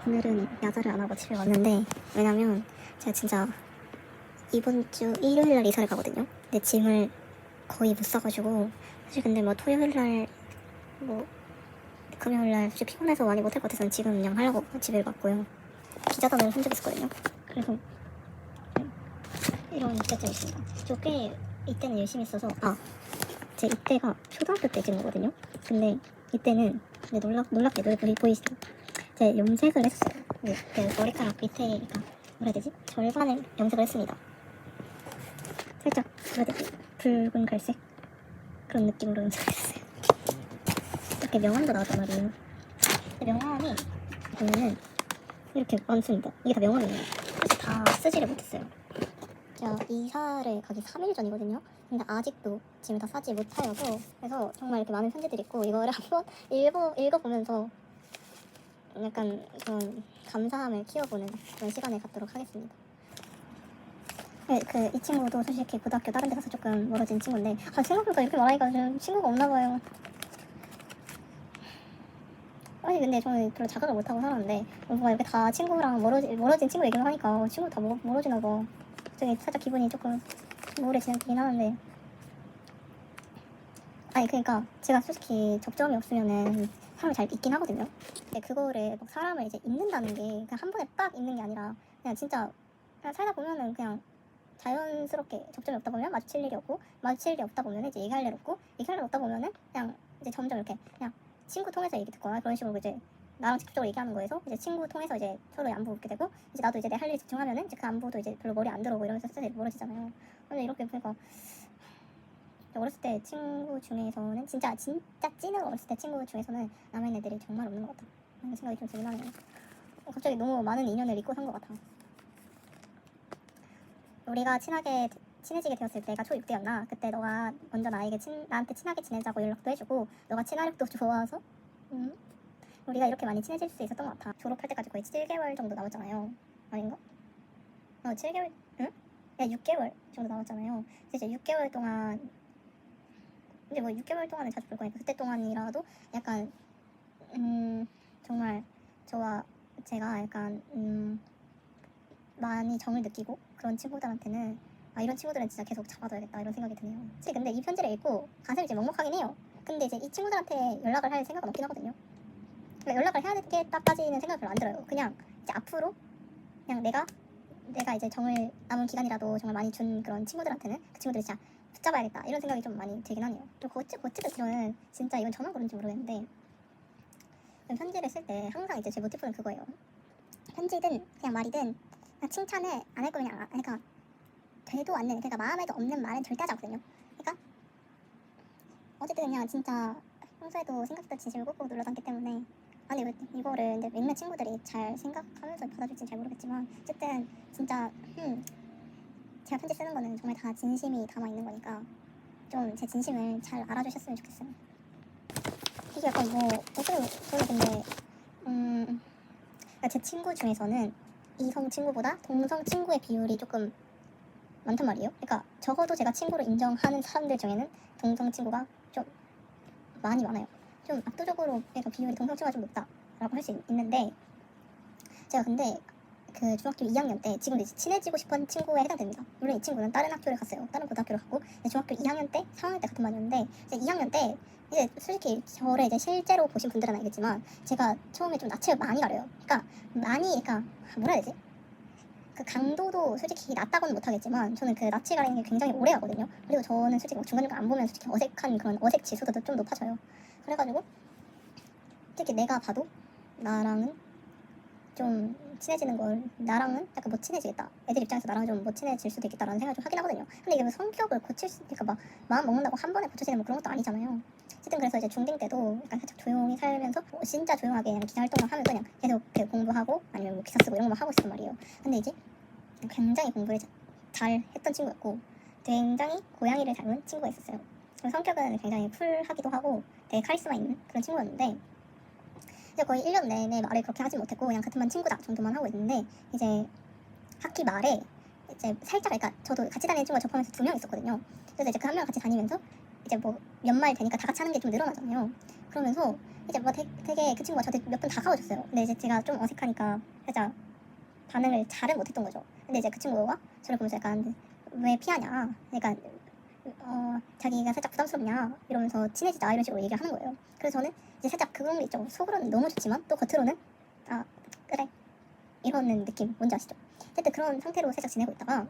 오늘은 야자를 안 하고 집에 왔는데, 왜냐면 제가 진짜 이번 주 일요일 날 이사를 가거든요. 근데 짐을 거의 못 싸가지고, 사실 근데 뭐 토요일 날 뭐 금요일 날 솔직히 피곤해서 많이 못할 것 같아서 지금 그냥 하려고 집에 갔고요. 기자단을 한 적 있었거든요. 그래서 이런 이때쯤 있습니다. 저 꽤 이때는 열심히 했어서, 제 이때가 초등학교 때쯤 거거든요. 근데 이때는 놀랍게도 보이시죠? 제 염색을 했어요. 그 머리카락 밑에, 그러니까 뭐라 해야 되지? 절반을 염색을 했습니다. 살짝 뭐라 해야 되지? 붉은 갈색 그런 느낌으로 염색을 했어요. 이렇게 명암도 나왔단 말이에요. 근데 명암이 보면은 이렇게 많습니다. 이게 다 명암이에요. 사실 다 쓰지를 못했어요. 제가 이사를 가기 3일 전이거든요. 근데 아직도 짐을 다 싸지 못하여서, 그래서 정말 이렇게 많은 편지들이 있고, 이거를 한번 읽어보면서 약간 그런 감사함을 키워보는 그런 시간을 갖도록 하겠습니다. 네, 이 친구도 솔직히 고등학교 다른 데 가서 조금 멀어진 친구인데, 생각보다 이렇게 말하니까 좀 친구가 없나봐요. 아니 근데 저는 별로 자각을 못하고 살았는데, 뭔가 이렇게 다 친구랑 멀어진 친구 얘기를 하니까 친구 다 멀어지나봐. 저기 살짝 기분이 조금 우울해지긴 하는데, 아니 그러니까 제가 솔직히 접점이 없으면은 사람을 잘 잊긴 하거든요. 근데 그거를 막 사람을 이제 잊는다는 게 그냥 한 번에 딱 잊는 게 아니라, 그냥 진짜 그냥 살다 보면은 그냥 자연스럽게 접점이 없다 보면 마주칠 일이 없고, 마주칠 일이 없다 보면 이제 얘기할 일 없고, 얘기할 일 없다 보면은 그냥 이제 점점 이렇게 그냥 친구 통해서 얘기 듣거나 그런 식으로 이제 나랑 직접적으로 얘기하는 거에서 이제 친구 통해서 이제 서로 안부 묻게 되고, 이제 나도 이제 내 할 일에 집중하면은 이제 그 안부도 이제 별로 머리 안 들어오고 이러면서 슬슬 멀어지잖아요. 근데 이렇게 보니까 어렸을 때 친구 중에서는 진짜 찐으로 어렸을 때 친구 중에서는 남아있는 애들이 정말 없는 것 같아. 그런 생각이 좀 들긴 하네요. 갑자기 너무 많은 인연을 잊고 산 것 같아. 우리가 친해지게 되었을 때가 초6 때였나? 그때 너가 먼저 나한테 친하게 지내자고 연락도 해주고, 너가 친화력도 좋아서 우리가 이렇게 많이 친해질 수 있었던 것 같아. 졸업할 때까지 거의 7개월 정도 남았잖아요. 아닌가? 7개월? 응? 야, 6개월 정도 남았잖아요. 그래서 이제 6개월 동안, 근데 뭐 6개월 동안은 자주 볼 거니까 그때 동안이라도 약간 정말 저와 제가 약간 많이 정을 느끼고 그런 친구들한테는, 이런 친구들은 진짜 계속 잡아둬야겠다 이런 생각이 드네요. 사실 근데 이 편지를 읽고 가슴이 이제 먹먹하긴 해요. 근데 이제 이 친구들한테 연락을 할 생각은 없긴 하거든요. 그러니까 연락을 해야 되겠다까지는 생각이 별로 안 들어요. 그냥 이제 앞으로 그냥 내가 이제 정을 남은 기간이라도 정말 많이 준 그런 친구들한테는 그 친구들이 진짜 붙잡아야겠다 이런 생각이 좀 많이 들긴 하네요. 또 어찌됐든 진짜 이건 저만 그런지 모르겠는데, 편지를 쓸 때 항상 이제 제 모티프는 그거예요. 편지든 그냥 말이든 그냥 칭찬을 안 할 거면 그냥, 그러니까 되도 않는, 그러니까 마음에도 없는 말은 절대 하지 않거든요. 그러니까 어쨌든 그냥 진짜 평소에도 생각보다 진심을 꾹꾹 눌러 담기 때문에, 아니 이거를 근데 몇몇 친구들이 잘 생각하면서 받아줄지는 잘 모르겠지만, 어쨌든 진짜 제가 편지 쓰는 거는 정말 다 진심이 담아 있는 거니까 좀 제 진심을 잘 알아주셨으면 좋겠어요. 이게 약간 뭐 저는 근데 그러니까 제 친구 중에서는 이성 친구보다 동성 친구의 비율이 조금 많단 말이에요. 그러니까 적어도 제가 친구로 인정하는 사람들 중에는 동성 친구가 좀 많이 많아요. 좀 압도적으로 그러니까 비율이 동성 친구가 좀 높다라고 할 수 있는데, 제가 근데 그 중학교 2학년 때 지금 이제 친해지고 싶은 친구에 해당됩니다. 물론 이 친구는 다른 학교를 갔어요. 다른 고등학교를 갔고, 중학교 2학년 때, 3학년 때 같은 반이었는데, 이제 2학년 때 이제 솔직히 저를 이제 실제로 보신 분들은 알겠지만 제가 처음에 좀 낯을 많이 가려요. 그러니까 뭐라 해야 되지? 그 강도도 솔직히 낮다고는 못하겠지만 저는 그 낯을 가리는 게 굉장히 오래 가거든요. 그리고 저는 솔직히 중간중간 안 보면 솔직히 어색한 그런 어색 지수도 좀 높아져요. 그래가지고 솔직히 내가 봐도 나랑은 좀 친해지는 걸, 나랑은 약간 못 친해지겠다, 애들 입장에서 나랑 좀 못 친해질 수도 있겠다라는 생각을 좀 하긴 하거든요. 근데 이게 뭐 성격을 고칠 수, 그러니까 막 마음 먹는다고 한 번에 고쳐지는 뭐 그런 것도 아니잖아요. 어쨌든 그래서 이제 중딩 때도 약간 살짝 조용히 살면서 진짜 조용하게 그냥 기자 활동을 하면서 그냥 계속 그 공부하고 아니면 뭐 기사 쓰고 이런 거만 하고 있었단 말이에요. 근데 이제 굉장히 공부를 잘 했던 친구였고, 굉장히 고양이를 닮은 친구가 있었어요. 성격은 굉장히 쿨하기도 하고 되게 카리스마 있는 그런 친구였는데, 이제 거의 1년 내내 말을 그렇게 하지 못했고 그냥 같은 반 친구다 정도만 하고 있는데, 이제 학기 말에 이제 살짝, 그러니까 저도 같이 다니는 친구가 접하면서 2명 있었거든요. 그래서 이제 그 한 명 같이 다니면서 이제 뭐 연말 되니까 다 같이 하는 게 좀 늘어나잖아요. 그러면서 이제 뭐 되게 그 친구가 저한테 몇 번 다가와줬어요. 근데 이제 제가 좀 어색하니까 살짝 반응을 잘은 못했던 거죠. 근데 이제 그 친구가 저를 보면서 약간 왜 피하냐, 그러니까 자기가 살짝 부담스럽냐 이러면서 친해지자 이런 식으로 얘기를 하는 거예요. 그래서 저는 이제 살짝 그런 게 있죠. 속으로는 너무 좋지만 또 겉으로는 아 그래 이러는 느낌 뭔지 아시죠? 어쨌든 그런 상태로 살짝 지내고 있다가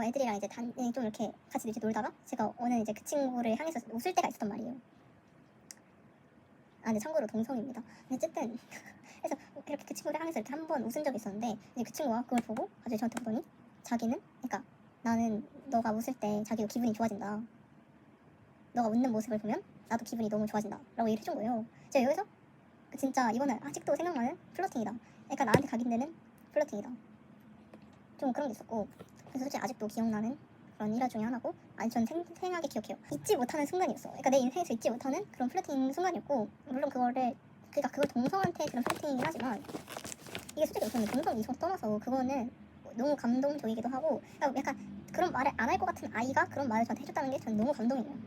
애들이랑 이제 좀 이렇게 같이 이제 놀다가 제가 어느 이제 그 친구를 향해서 웃을 때가 있었단 말이에요. 아 근데 참고로 동성입니다. 근데 어쨌든 그래서 이렇게 그 친구를 향해서 이렇게 한 번 웃은 적이 있었는데 이제 그 친구가 그걸 보고 갑자기 저한테 보더니 자기는 그러니까 나는 너가 웃을 때 자기도 기분이 좋아진다. 너가 웃는 모습을 보면 나도 기분이 너무 좋아진다 라고 얘기를 해준 거예요. 제가 여기서 진짜 이거는 아직도 생각나는 플러팅이다. 그러니까 나한테 각인되는 플러팅이다. 좀 그런 게 있었고 그래서 솔직히 아직도 기억나는 그런 일화 중에 하나고 아니 전 생생하게 기억해요. 잊지 못하는 순간이었어. 그러니까 내 인생에서 잊지 못하는 그런 플러팅 순간이었고 물론 그러니까 그걸 동성한테 그런 플러팅이긴 하지만 이게 솔직히 저는 동성 이성 떠나서 그거는 너무 감동적이기도 하고 그러니까 약간 그런 말을 안 할 것 같은 아이가 그런 말을 저한테 해줬다는 게 저는 너무 감동이에요.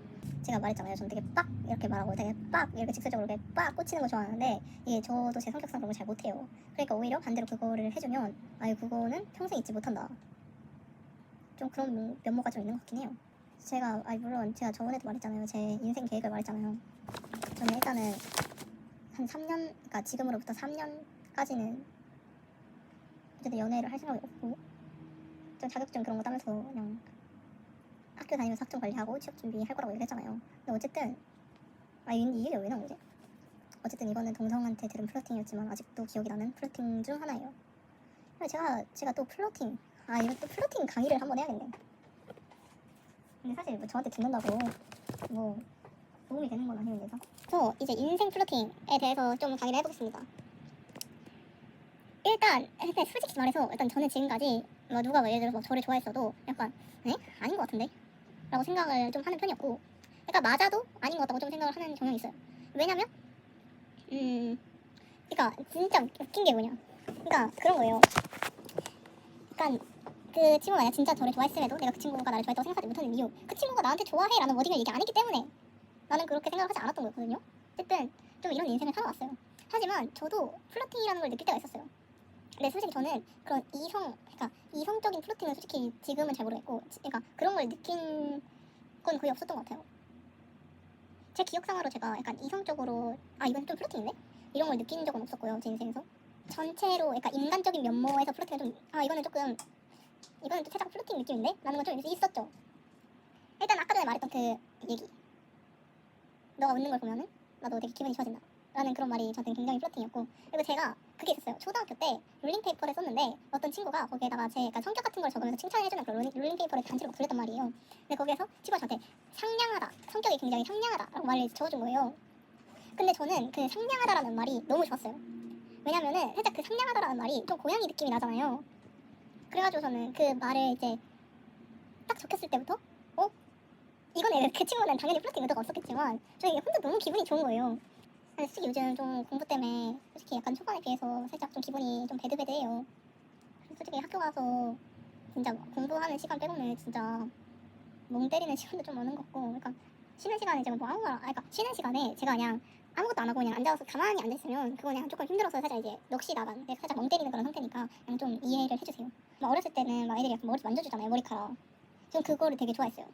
제가 말했잖아요. 전 되게 빡 이렇게 말하고 되게 빡 이렇게 직설적으로 이렇게 빡 꽂히는 거 좋아하는데 이게 저도 제 성격상 그런 걸 잘 못해요. 그러니까 오히려 반대로 그거를 해주면 아유 그거는 평생 잊지 못한다. 좀 그런 면모가 좀 있는 것 같긴 해요. 제가 물론 제가 저번에도 말했잖아요. 제 인생 계획을 말했잖아요. 저는 일단은 한 3년 그러니까 지금으로부터 3년까지는 어쨌든 연애를 할 생각이 없고 좀 자격증 그런 거 따면서 그냥 학교 다니면서 학점 관리하고 취업 준비할 거라고 얘기했잖아요. 근데 어쨌든 이 얘기가 왜 나온 거지? 어쨌든 이거는 동성한테 들은 플러팅이었지만 아직도 기억이 나는 플러팅 중 하나예요. 제가 또 플러팅 이거 또 플러팅 강의를 한번 해야겠네. 근데 사실 뭐 저한테 듣는다고 뭐 도움이 되는 건 아니에요. 저 이제 인생 플러팅에 대해서 좀 강의를 해보겠습니다. 일단 솔직히 말해서 일단 저는 지금까지 뭐 누가 뭐 예를 들어서 저를 좋아했어도 약간 아닌 것 같은데? 라고 생각을 좀 하는 편이었고 그러니까 맞아도 아닌 것 같다고 좀 생각을 하는 경향이 있어요. 왜냐면 그러니까 진짜 웃긴 게 뭐냐 그러니까 그런 거예요. 그러니까 그 친구가 만약 진짜 저를 좋아했음에도 내가 그 친구가 나를 좋아했다고 생각하지 못하는 이유 그 친구가 나한테 좋아해 라는 워딩을 얘기 안 했기 때문에 나는 그렇게 생각을 하지 않았던 거거든요. 어쨌든 좀 이런 인생을 살아왔어요. 하지만 저도 플러팅이라는 걸 느낄 때가 있었어요. 근데 솔직히 저는 그런 그러니까 이성적인 플러팅은 솔직히 지금은 잘 모르겠고 그러니까 그런 걸 느낀 건 거의 없었던 것 같아요. 제 기억상으로 제가 약간 이성적으로 이건 좀 플러팅인데? 이런 걸 느낀 적은 없었고요. 제 인생에서 전체로 그러니까 인간적인 면모에서 플러팅은 좀 이거는 좀 살짝 플러팅 느낌인데? 라는 건 좀 있었죠. 일단 아까 전에 말했던 그 얘기 너가 웃는 걸 보면은 나도 되게 기분이 좋아진다 라는 그런 말이 저한테는 굉장히 플러팅이었고 그리고 제가 그게 있었어요. 초등학교 때 롤링페이퍼를 썼는데 어떤 친구가 거기에다가 제 약간 성격 같은 걸 적으면서 칭찬해주는 그런 롤링페이퍼를 단체로 막 돌렸단 말이에요. 근데 거기에서 친구가 저한테 상냥하다, 성격이 굉장히 상냥하다 라고 말을 적어준 거예요. 근데 저는 그 상냥하다라는 말이 너무 좋았어요. 왜냐면은 살짝 그 상냥하다라는 말이 좀 고양이 느낌이 나잖아요. 그래가지고 저는 그 말을 이제 딱 적혔을 때부터 이거는 그 친구는 당연히 플러팅 의도가 없었겠지만 저는 혼자 너무 기분이 좋은 거예요. 근데 솔직히 요즘 좀 공부 때문에 솔직히 약간 초반에 비해서 살짝 좀 기분이 좀 배드배드해요. 솔직히 학교 가서 진짜 공부하는 시간 빼고는 진짜 멍 때리는 시간도 좀 많은 것 같고 그러니까 쉬는 시간에 제가 뭐 아무거나 그러니까 쉬는 시간에 제가 그냥 아무것도 안 하고 그냥 앉아서 가만히 앉아있으면 그거 그냥 조금 힘들어서 살짝 이제 넋이 나간 살짝 멍 때리는 그런 상태니까 그냥 좀 이해를 해주세요. 막 어렸을 때는 막 애들이 약간 머리 만져주잖아요. 머리카락. 전 그거를 되게 좋아했어요.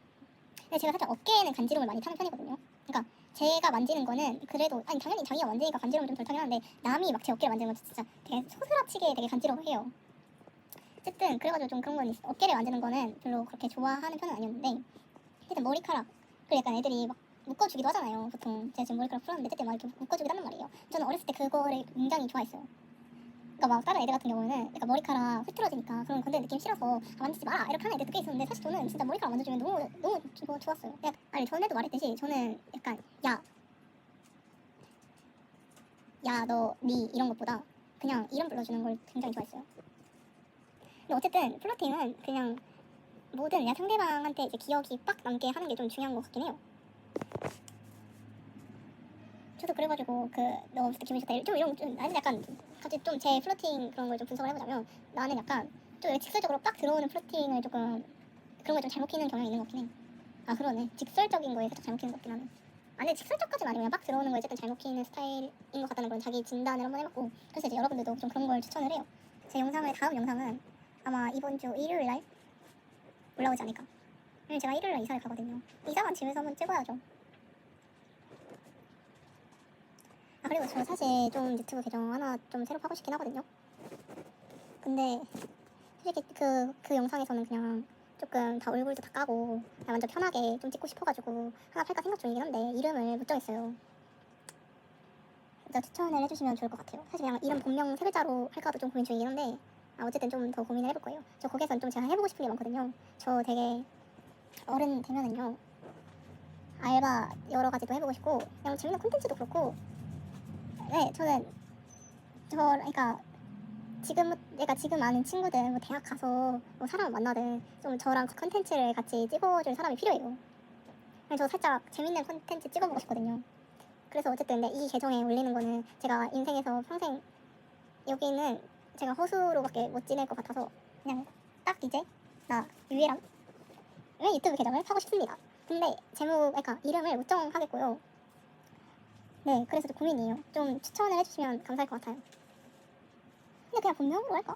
근데 제가 살짝 어깨에는 간지럼을 많이 타는 편이거든요. 그러니까 제가 만지는 거는 그래도 당연히 자기가 만지니까 간지럼은 좀 덜 타긴 하는데 남이 막 제 어깨를 만지는 건 진짜 되게 소스라치게 되게 간지러워해요. 어쨌든 그래가지고 좀 그런 건 어깨를 만지는 거는 별로 그렇게 좋아하는 편은 아니었는데 일단 머리카락 그 약간 애들이 막 묶어주기도 하잖아요. 보통 제가 지금 머리카락 풀었는데 어쨌든 막 이렇게 묶어주기도 한단 말이에요. 저는 어렸을 때 그거를 굉장히 좋아했어요. 그러니까 막 다른 애들 같은 경우에는 약간 머리카락 흐트러지니까 그런 건데 느낌 싫어서 만지지 마라 이렇게 하는 애들도 꽤 있었는데 사실 저는 진짜 머리카락 만져주면 너무 좋았어요. 전에도 말했듯이 저는 약간 야 너 니 이런 것보다 그냥 이름 불러주는 걸 굉장히 좋아했어요. 근데 어쨌든 플러팅은 그냥 모든 그냥 상대방한테 이제 기억이 빡 남게 하는 게 좀 중요한 것 같긴 해요. 저도 그래가지고 너 없을 때 기분이 좋다 좀 이런 나는 약간 갑자기 좀 제 플러팅 그런 걸 좀 분석을 해보자면 나는 약간 좀 직설적으로 빡 들어오는 플러팅을 조금 그런 걸 좀 잘못 키는 경향이 있는 것 같긴 해. 그러네. 직설적인 거에 살짝 잘못 키는 것 같긴 하네. 안에 직설적까지는 아니고 그냥 막 들어오는 걸 어쨌든 잘 먹히는 스타일인 것 같다는 그런 자기 진단을 한번 해봤고, 그래서 이제 여러분들도 좀 그런 걸 추천을 해요. 제 영상을 다음 영상은 아마 이번 주 일요일 날 올라오지 않을까. 왜냐면 제가 일요일 날 이사를 가거든요. 이사만 집에서 한번 찍어야죠. 아 그리고 저 사실 좀 유튜브 계정 하나 좀 새로 하고 싶긴 하거든요. 근데 솔직히 그 영상에서는 그냥 조금 다 얼굴도 다 까고 그냥 완전 편하게 좀 찍고 싶어가지고 하나 팔까 생각 중이긴 한데 이름을 못 정했어요. 진짜 추천을 해주시면 좋을 것 같아요. 사실 그냥 이름 본명 세 글자로 할까도 좀 고민 중이긴 한데 어쨌든 좀 더 고민을 해볼 거예요. 저 거기에선 좀 제가 해보고 싶은 게 많거든요. 저 되게 어른 되면은요 알바 여러 가지도 해보고 싶고 그냥 재밌는 콘텐츠도 그렇고, 네 저는 그러니까 지금 내가 지금 아는 친구들 뭐 대학 가서 뭐 사람을 만나든 좀 저랑 콘텐츠를 같이 찍어줄 사람이 필요해요. 그래서 저 살짝 재밌는 콘텐츠 찍어보고 싶거든요. 그래서 어쨌든 근데 이 계정에 올리는 거는 제가 인생에서 평생 여기는 제가 허수로밖에 못 지낼 것 같아서 그냥 딱 이제 나 유혜랑 왜 유튜브 계정을 하고 싶습니다. 근데 제목 그러니까 이름을 못 정하겠고요. 네 그래서 좀 고민이에요. 좀 추천을 해주시면 감사할 것 같아요. 근데 그냥 본명으로 할까?